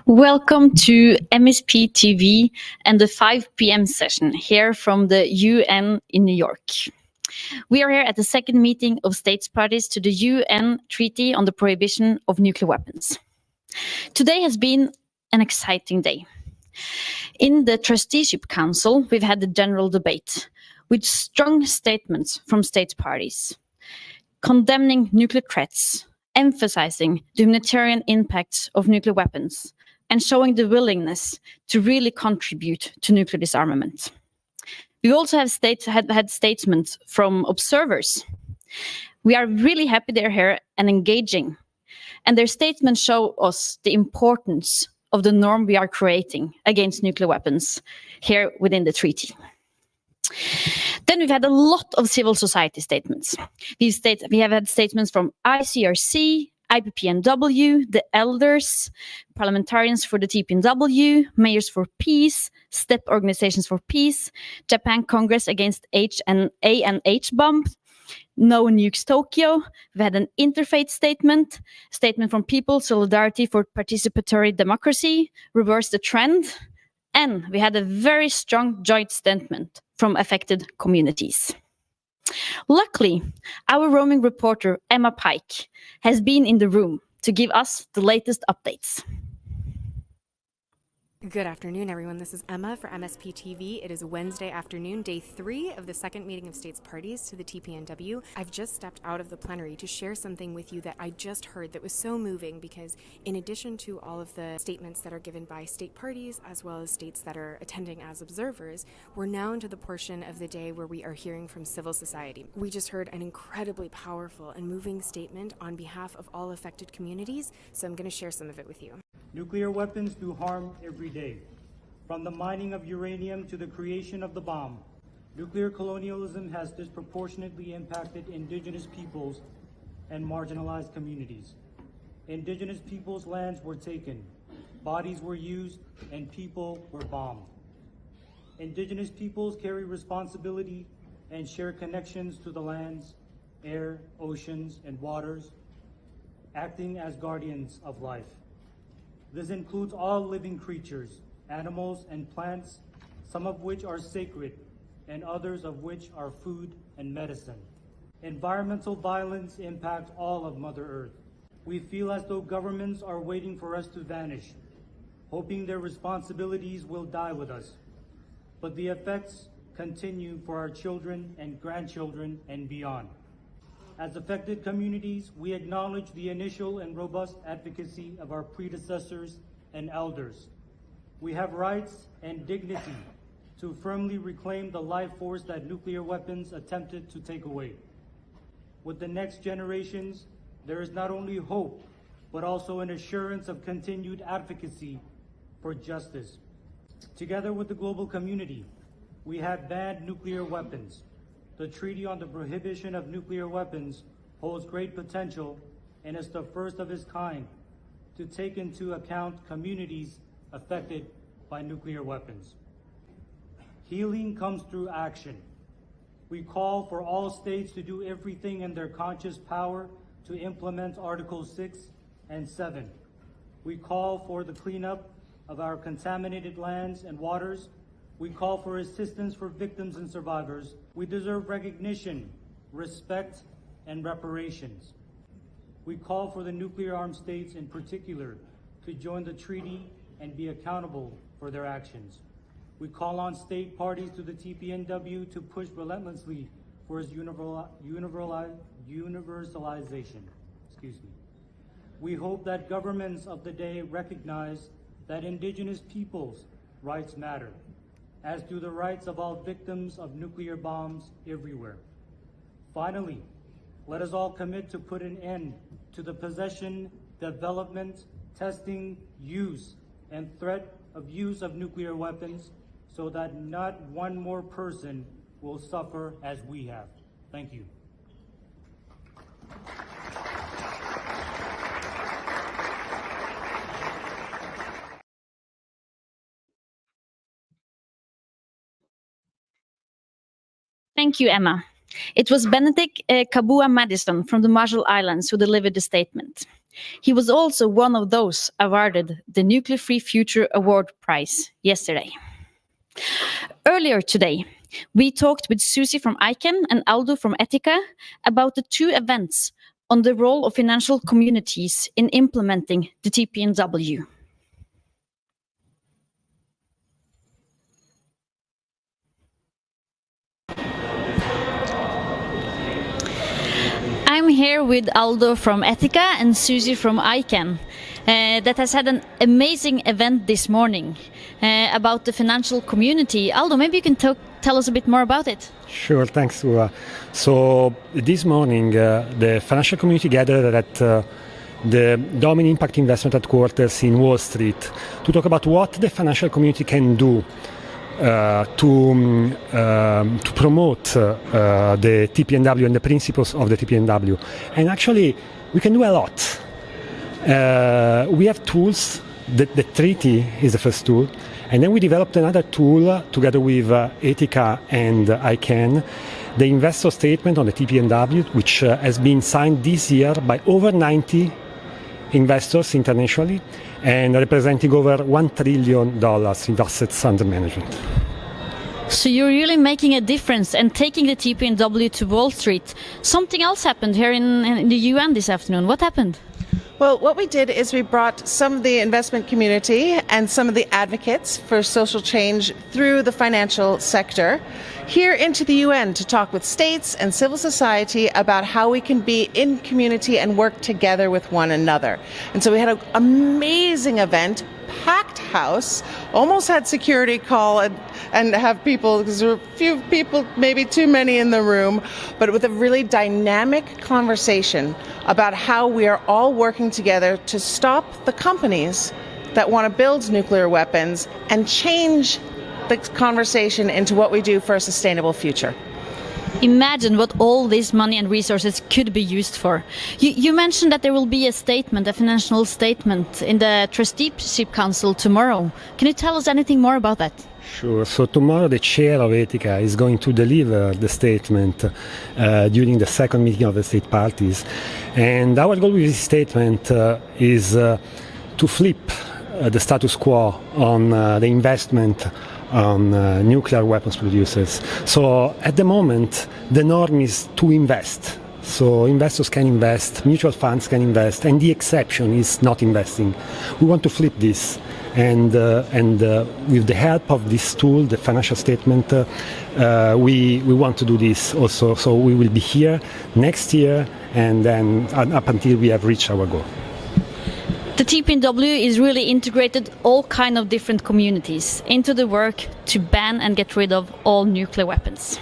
Welcome to MSP-TV and the 5 p.m. session here from the UN in New York. We are here at the second meeting of states parties to the UN Treaty on the Prohibition of Nuclear Weapons. Today has been an exciting day. In the Trusteeship Council, we've had the general debate with strong statements from states parties, condemning nuclear threats, emphasizing the humanitarian impacts of nuclear weapons, and showing the willingness to really contribute to nuclear disarmament. We also have had statements from observers. We are really happy they're here and engaging. And their statements show us the importance of the norm we are creating against nuclear weapons here within the treaty. Then we've had a lot of civil society statements. We have had statements from ICRC, IPPNW, the elders, parliamentarians for the TPNW, mayors for peace, STEP organizations for peace, Japan Congress against ANH bomb, No Nukes Tokyo. We've had an interfaith statement from People Solidarity for Participatory Democracy, Reverse the Trend, and we had a very strong joint statement from affected communities. Luckily, our roaming reporter, Emma Pike, has been in the room to give us the latest updates. Good afternoon, everyone. This is Emma for MSP-TV. It is Wednesday afternoon, day 3 of the second meeting of states parties to the TPNW. I've just stepped out of the plenary to share something with you that I just heard that was so moving, because in addition to all of the statements that are given by state parties as well as states that are attending as observers, we're now into the portion of the day where we are hearing from civil society. We just heard an incredibly powerful and moving statement on behalf of all affected communities, so I'm going to share some of it with you. Nuclear weapons do harm every day. From the mining of uranium to the creation of the bomb, nuclear colonialism has disproportionately impacted indigenous peoples and marginalized communities. Indigenous peoples' lands were taken, bodies were used, and people were bombed. Indigenous peoples carry responsibility and share connections to the lands, air, oceans, and waters, acting as guardians of life. This includes all living creatures, animals and plants, some of which are sacred and others of which are food and medicine. Environmental violence impacts all of Mother Earth. We feel as though governments are waiting for us to vanish, hoping their responsibilities will die with us. But the effects continue for our children and grandchildren and beyond. As affected communities, we acknowledge the initial and robust advocacy of our predecessors and elders. We have rights and dignity to firmly reclaim the life force that nuclear weapons attempted to take away. With the next generations, there is not only hope, but also an assurance of continued advocacy for justice. Together with the global community, we have banned nuclear weapons. The Treaty on the Prohibition of Nuclear Weapons holds great potential and is the first of its kind to take into account communities affected by nuclear weapons. Healing comes through action. We call for all states to do everything in their conscious power to implement Articles 6 and 7. We call for the cleanup of our contaminated lands and waters. We call for assistance for victims and survivors. We deserve recognition, respect, and reparations. We call for the nuclear-armed states in particular to join the treaty and be accountable for their actions. We call on state parties to the TPNW to push relentlessly for its universalization. We hope that governments of the day recognize that indigenous peoples' rights matter, as do the rights of all victims of nuclear bombs everywhere. Finally, let us all commit to put an end to the possession, development, testing, use, and threat of use of nuclear weapons, so that not one more person will suffer as we have. Thank you. Thank you, Emma. It was Benedict Kabua Madison from the Marshall Islands who delivered the statement. He was also one of those awarded the Nuclear Free Future Award Prize yesterday. Earlier today, we talked with Susie from ICANN and Aldo from Etica about the two events on the role of financial communities in implementing the TPNW. I'm here with Aldo from Etica and Susie from ICANN that has had an amazing event this morning about the financial community. Aldo, maybe you can tell us a bit more about it. Sure, thanks, Ua. So this morning, the financial community gathered at the Domini Impact Investment Headquarters in Wall Street to talk about what the financial community can do to promote the TPNW and the principles of the TPNW. And actually, we can do a lot. We have tools. The treaty is the first tool. And then we developed another tool together with Etica and ICANN, the investor statement on the TPNW, which has been signed this year by over 90 investors internationally and representing over $1 trillion in assets under management. So you're really making a difference and taking the TPNW to Wall Street. Something else happened here in the UN this afternoon. What happened? Well, what we did is we brought some of the investment community and some of the advocates for social change through the financial sector here into the UN to talk with states and civil society about how we can be in community and work together with one another. And so we had an amazing event, packed house, almost had security call and have people, because there were a few people, maybe too many in the room, but with a really dynamic conversation about how we are all working together to stop the companies that want to build nuclear weapons and change the conversation into what we do for a sustainable future. Imagine what all this money and resources could be used for. You mentioned that there will be a statement, a financial statement, in the Trusteeship Council tomorrow. Can you tell us anything more about that? Sure. So tomorrow the chair of Etica is going to deliver the statement during the second meeting of the state parties. And our goal with this statement is to flip the status quo on the investment on nuclear weapons producers. So at the moment, the norm is to invest. So investors can invest, mutual funds can invest, and the exception is not investing. We want to flip this. And with the help of this tool, the financial statement, we want to do this also. So we will be here next year and then up until we have reached our goal. The TPNW is really integrated all kind of different communities into the work to ban and get rid of all nuclear weapons.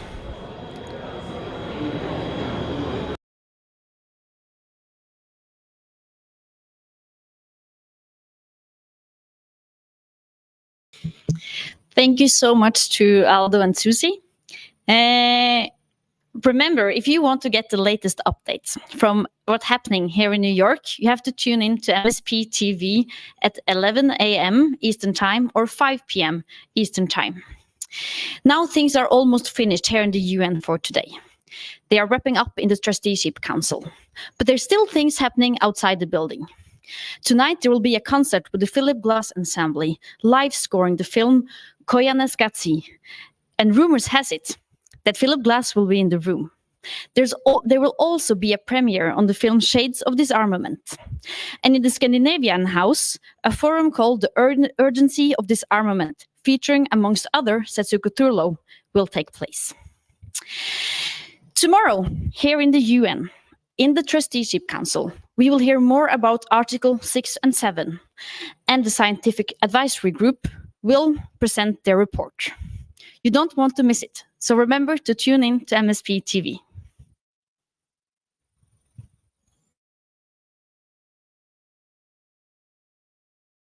Thank you so much to Aldo and Susie. Remember, if you want to get the latest updates from what's happening here in New York, you have to tune in to MSP-TV at 11 a.m. Eastern Time or 5 p.m. Eastern Time. Now things are almost finished here in the UN for today. They are wrapping up in the Trusteeship Council, but there's still things happening outside the building. Tonight there will be a concert with the Philip Glass Ensemble, live scoring the film Koyanes Gatsi, and rumors has it that Philip Glass will be in the room. There will also be a premiere on the film Shades of Disarmament. And in the Scandinavian House, a forum called The Urgency of Disarmament, featuring, amongst other, Setsuko Turlo, will take place. Tomorrow, here in the UN, in the Trusteeship Council, we will hear more about Article 6 and 7, and the Scientific Advisory Group will present their report. You don't want to miss it, so remember to tune in to MSP-TV.